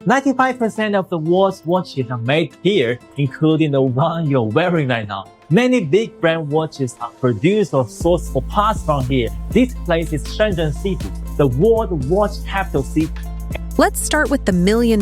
95% of the world's watches are made here, including the one you're wearing right now. Many big brand watches are produced or sourced for parts from here. This place is Shenzhen City, the world watch capital city. Let's start with the $1 million,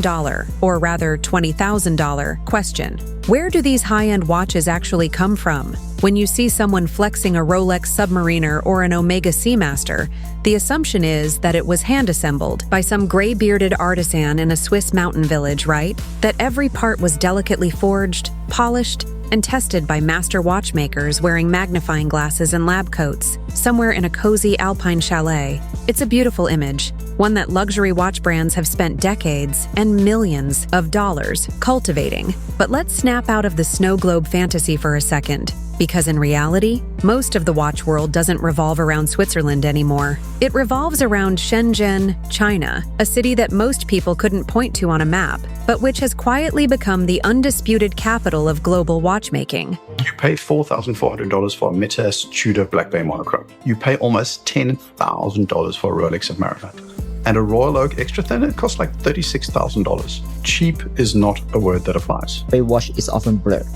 or rather $20,000 question. Where do these high-end watches actually come from? When you see someone flexing a Rolex Submariner or an Omega Seamaster, the assumption is that it was hand-assembled by some gray-bearded artisan in a Swiss mountain village, right? That every part was delicately forged, polished, and tested by master watchmakers wearing magnifying glasses and lab coats, somewhere in a cozy Alpine chalet. It's a beautiful image, one that luxury watch brands have spent decades and millions of dollars cultivating. But let's snap out of the snow globe fantasy for a second. Because in reality, most of the watch world doesn't revolve around Switzerland anymore. It revolves around Shenzhen, China, a city that most people couldn't point to on a map, but which has quietly become the undisputed capital of global watchmaking. You pay $4,400 for a mid-test Tudor Black Bay monochrome. You pay almost $10,000 for a Rolex Submariner. And a Royal Oak extra thin, it costs like $36,000. Cheap is not a word that applies. The watch is often blurred.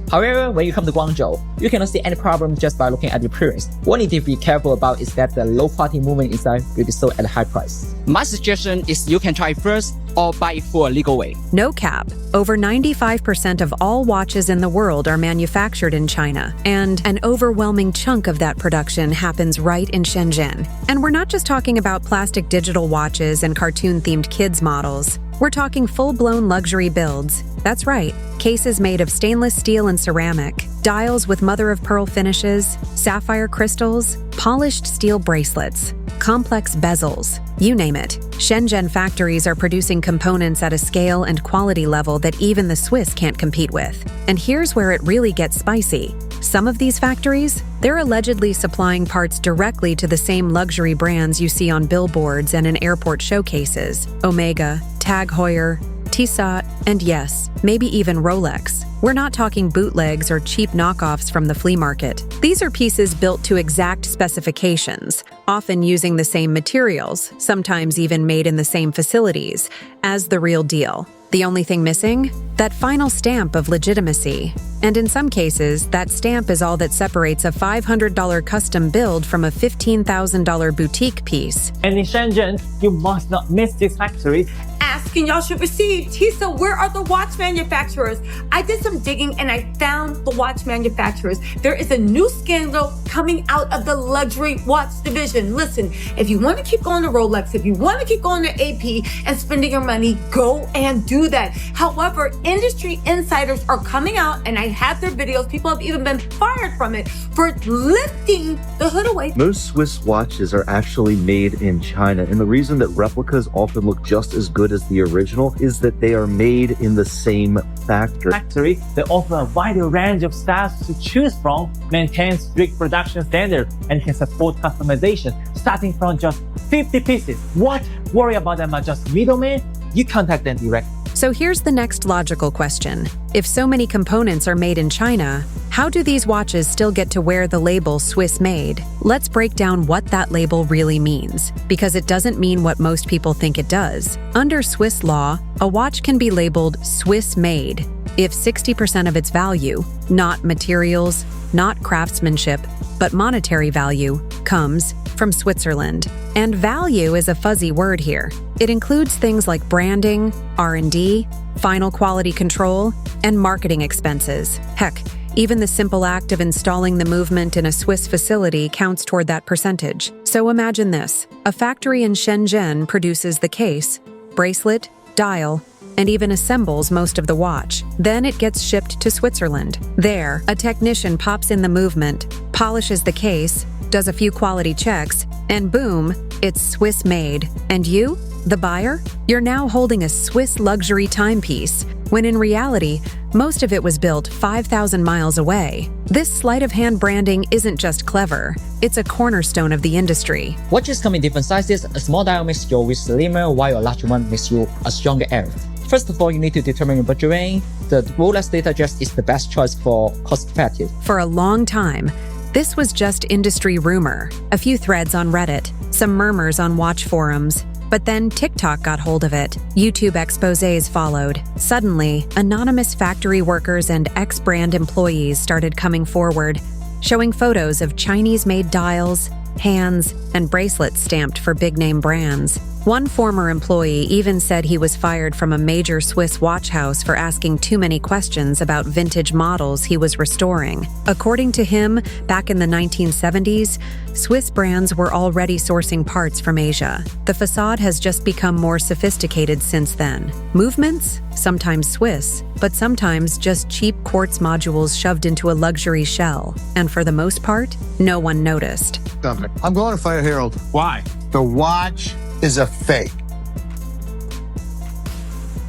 However, when you come to Guangzhou, you cannot see any problem just by looking at the appearance. What you need to be careful about is that the low quality movement inside will be sold at a high price. My suggestion is you can try it first or buy it for a legal way. No cap. Over 95% of all watches in the world are manufactured in China, and an overwhelming chunk of that production happens right in Shenzhen. And we're not just talking about plastic digital watches and cartoon-themed kids models. We're talking full-blown luxury builds. That's right, cases made of stainless steel and ceramic, dials with mother-of-pearl finishes, sapphire crystals, polished steel bracelets, complex bezels, you name it. Shenzhen factories are producing components at a scale and quality level that even the Swiss can't compete with. And here's where it really gets spicy. Some of these factories, they're allegedly supplying parts directly to the same luxury brands you see on billboards and in airport showcases: Omega, Tag Heuer, Tissot, and yes, maybe even Rolex. We're not talking bootlegs or cheap knockoffs from the flea market. These are pieces built to exact specifications, often using the same materials, sometimes even made in the same facilities, as the real deal. The only thing missing? That final stamp of legitimacy. And in some cases, that stamp is all that separates a $500 custom build from a $15,000 boutique piece. And in Shenzhen, you must not miss this factory. Asking y'all should receive. Tisa, where are the watch manufacturers? I did some digging and I found the watch manufacturers. There is a new scandal coming out of the luxury watch division. Listen, if you want to keep going to Rolex, if you want to keep going to AP and spending your money, go and do that. However, industry insiders are coming out, and I have their videos. People have even been fired from it for lifting the hood away. Most Swiss watches are actually made in China, and the reason that replicas often look just as good as the original is that they are made in the same factory. They offer a wide range of styles to choose from, maintain strict production standards, and can support customization, starting from just 50 pieces. What? Worry about them are just middlemen? You contact them directly. So here's the next logical question. If so many components are made in China, how do these watches still get to wear the label Swiss made? Let's break down what that label really means, because it doesn't mean what most people think it does. Under Swiss law, a watch can be labeled Swiss made if 60% of its value, not materials, not craftsmanship, but monetary value, comes from Switzerland. And value is a fuzzy word here. It includes things like branding, R&D, final quality control, and marketing expenses. Heck, even the simple act of installing the movement in a Swiss facility counts toward that percentage. So imagine this. A factory in Shenzhen produces the case, bracelet, dial, and even assembles most of the watch. Then it gets shipped to Switzerland. There, a technician pops in the movement, polishes the case, does a few quality checks, and boom, it's Swiss made. And you, the buyer, you're now holding a Swiss luxury timepiece, when in reality, most of it was built 5,000 miles away. This sleight of hand branding isn't just clever, it's a cornerstone of the industry. Watches come in different sizes. A small dial makes your wrist slimmer, while a larger one makes you a stronger arrow. First of all, you need to determine your budget range. The Rolex Datejust is the best choice for cost effective. For a long time, this was just industry rumor, a few threads on Reddit, some murmurs on watch forums. But then TikTok got hold of it. YouTube exposés followed. Suddenly, anonymous factory workers and ex-brand employees started coming forward, showing photos of Chinese-made dials, hands, and bracelets stamped for big-name brands. One former employee even said he was fired from a major Swiss watch house for asking too many questions about vintage models he was restoring. According to him, back in the 1970s, Swiss brands were already sourcing parts from Asia. The facade has just become more sophisticated since then. Movements? Sometimes Swiss, but sometimes just cheap quartz modules shoved into a luxury shell. And for the most part, no one noticed. I'm going to Fire Herald. Why? The watch is a fake.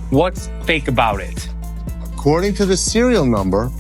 What's fake about it? According to the serial number,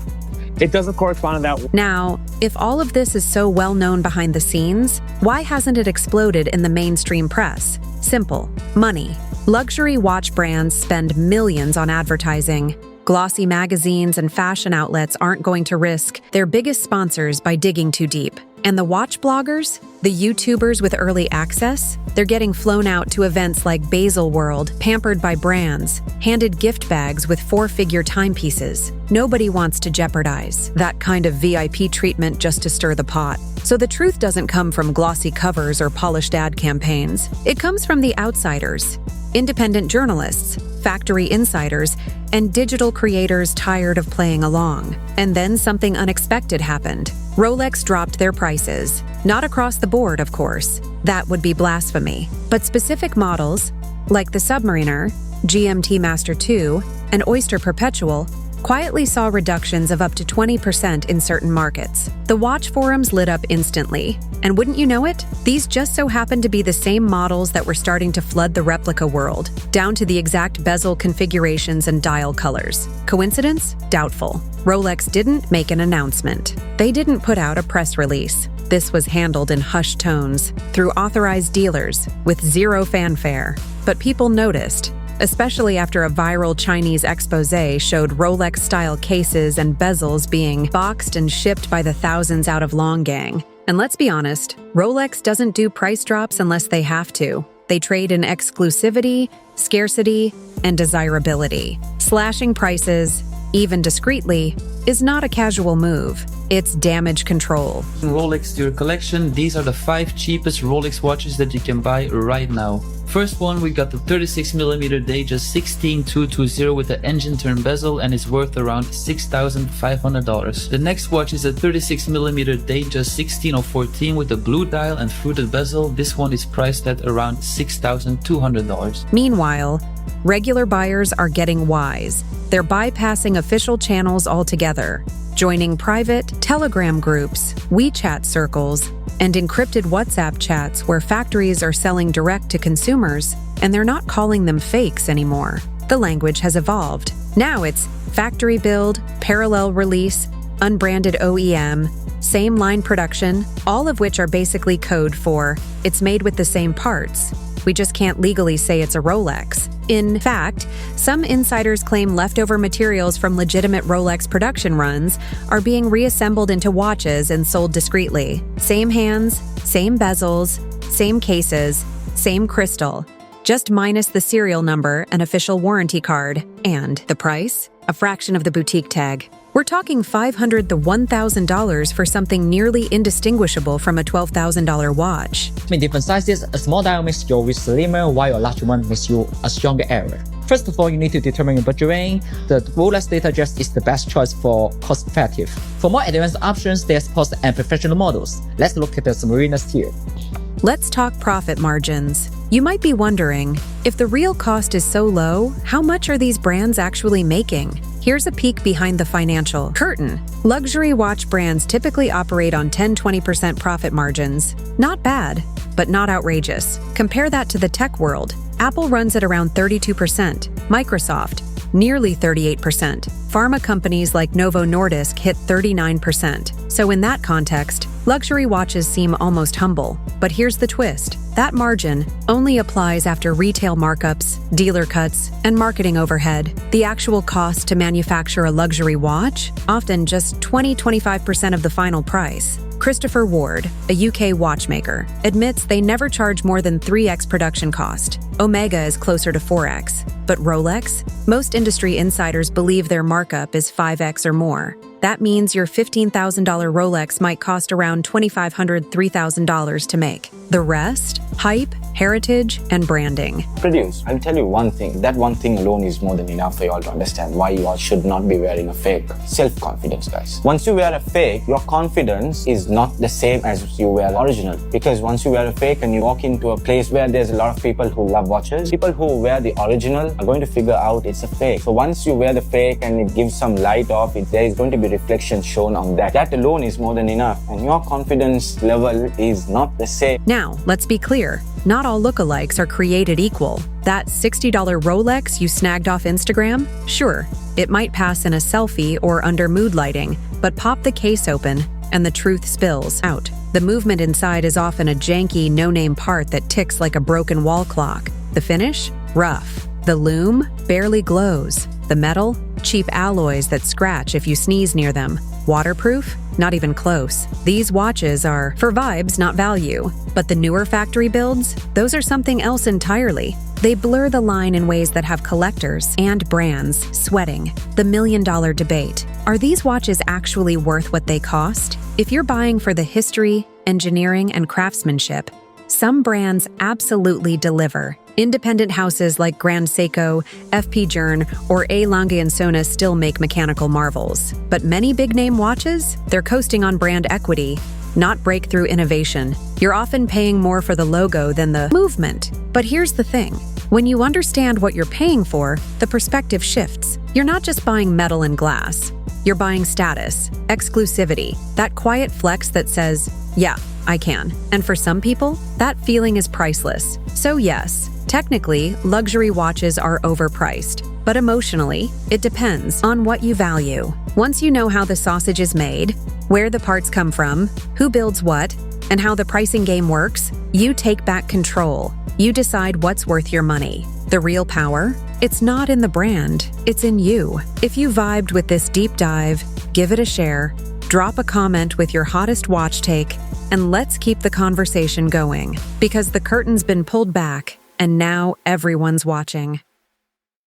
It doesn't correspond to that. Now, if all of this is so well known behind the scenes, why hasn't it exploded in the mainstream press? Simple. Money. Luxury watch brands spend millions on advertising. Glossy magazines and fashion outlets aren't going to risk their biggest sponsors by digging too deep. And the watch bloggers, the YouTubers with early access, they're getting flown out to events like Basil World, pampered by brands, handed gift bags with four-figure timepieces. Nobody wants to jeopardize that kind of VIP treatment just to stir the pot. So the truth doesn't come from glossy covers or polished ad campaigns. It comes from the outsiders, independent journalists, factory insiders, and digital creators tired of playing along. And then something unexpected happened. Rolex dropped their prices. Not across the board, of course. That would be blasphemy. But specific models, like the Submariner, GMT Master 2, and Oyster Perpetual, quietly saw reductions of up to 20% in certain markets. The watch forums lit up instantly. And wouldn't you know it? These just so happened to be the same models that were starting to flood the replica world, down to the exact bezel configurations and dial colors. Coincidence? Doubtful. Rolex didn't make an announcement. They didn't put out a press release. This was handled in hushed tones, through authorized dealers, with zero fanfare. But people noticed, especially after a viral Chinese exposé showed Rolex-style cases and bezels being boxed and shipped by the thousands out of Longgang. And let's be honest, Rolex doesn't do price drops unless they have to. They trade in exclusivity, scarcity, and desirability. Slashing prices, even discreetly, is not a casual move. It's damage control. Rolex to your collection, these are the 5 cheapest Rolex watches that you can buy right now. First one, we got the 36mm Datejust 16220 with the engine turn bezel and is worth around $6,500. The next watch is a 36mm Datejust 16014 with a blue dial and fruited bezel. This one is priced at around $6,200. Meanwhile, regular buyers are getting wise. They're bypassing official channels altogether, joining private Telegram groups, WeChat circles, and encrypted WhatsApp chats where factories are selling direct to consumers, and they're not calling them fakes anymore. The language has evolved. Now it's factory build, parallel release, unbranded OEM, same line production, all of which are basically code for it's made with the same parts. We just can't legally say it's a Rolex. In fact, some insiders claim leftover materials from legitimate Rolex production runs are being reassembled into watches and sold discreetly. Same hands, same bezels, same cases, same crystal, just minus the serial number and official warranty card. And the price? A fraction of the boutique tag. We're talking $500 to $1,000 for something nearly indistinguishable from a $12,000 watch. In different sizes, a small dial makes your wrist slimmer, while a large one makes you a stronger error. First of all, you need to determine your budget range. The Rolex Datejust is the best choice for cost-effective. For more advanced options, there's sports and professional models. Let's look at the Submariners here. Let's talk profit margins. You might be wondering, if the real cost is so low, how much are these brands actually making? Here's a peek behind the financial curtain. Luxury watch brands typically operate on 10-20% profit margins. Not bad, but not outrageous. Compare that to the tech world. Apple runs at around 32%, Microsoft, nearly 38%. Pharma companies like Novo Nordisk hit 39%. So in that context, luxury watches seem almost humble. But here's the twist. That margin only applies after retail markups, dealer cuts, and marketing overhead. The actual cost to manufacture a luxury watch? Often just 20-25% of the final price. Christopher Ward, a UK watchmaker, admits they never charge more than 3x production cost. Omega is closer to 4x. But Rolex? Most industry insiders believe their markup is 5x or more. That means your $15,000 Rolex might cost around $2,500, $3,000 to make. The rest? Hype, heritage, and branding. Produce. I'll tell you one thing. That one thing alone is more than enough for you all to understand why you all should not be wearing a fake. Self-confidence, guys. Once you wear a fake, your confidence is not the same as you wear the original. Because once you wear a fake and you walk into a place where there's a lot of people who love watches, people who wear the original are going to figure out it's a fake. So once you wear the fake and it gives some light off, there is going to be reflection shown on that. That alone is more than enough. And your confidence level is not the same. Now, let's be clear. Not all lookalikes are created equal. That $60 Rolex you snagged off Instagram? Sure, it might pass in a selfie or under mood lighting, but pop the case open and the truth spills out. The movement inside is often a janky, no-name part that ticks like a broken wall clock. The finish? Rough. The lume? Barely glows. The metal? Cheap alloys that scratch if you sneeze near them. Waterproof? Not even close. These watches are for vibes, not value. But the newer factory builds? Those are something else entirely. They blur the line in ways that have collectors and brands sweating. The million-dollar debate. Are these watches actually worth what they cost? If you're buying for the history, engineering, and craftsmanship, some brands absolutely deliver. Independent houses like Grand Seiko, FP Journe, or A. Lange & Söhne still make mechanical marvels. But many big-name watches, they're coasting on brand equity, not breakthrough innovation. You're often paying more for the logo than the movement. But here's the thing. When you understand what you're paying for, the perspective shifts. You're not just buying metal and glass. You're buying status, exclusivity, that quiet flex that says, yeah, I can. And for some people, that feeling is priceless. So yes, technically, luxury watches are overpriced. But emotionally, it depends on what you value. Once you know how the sausage is made, where the parts come from, who builds what, and how the pricing game works, you take back control. You decide what's worth your money. The real power? It's not in the brand, it's in you. If you vibed with this deep dive, give it a share, drop a comment with your hottest watch take, and let's keep the conversation going. Because the curtain's been pulled back, and now everyone's watching.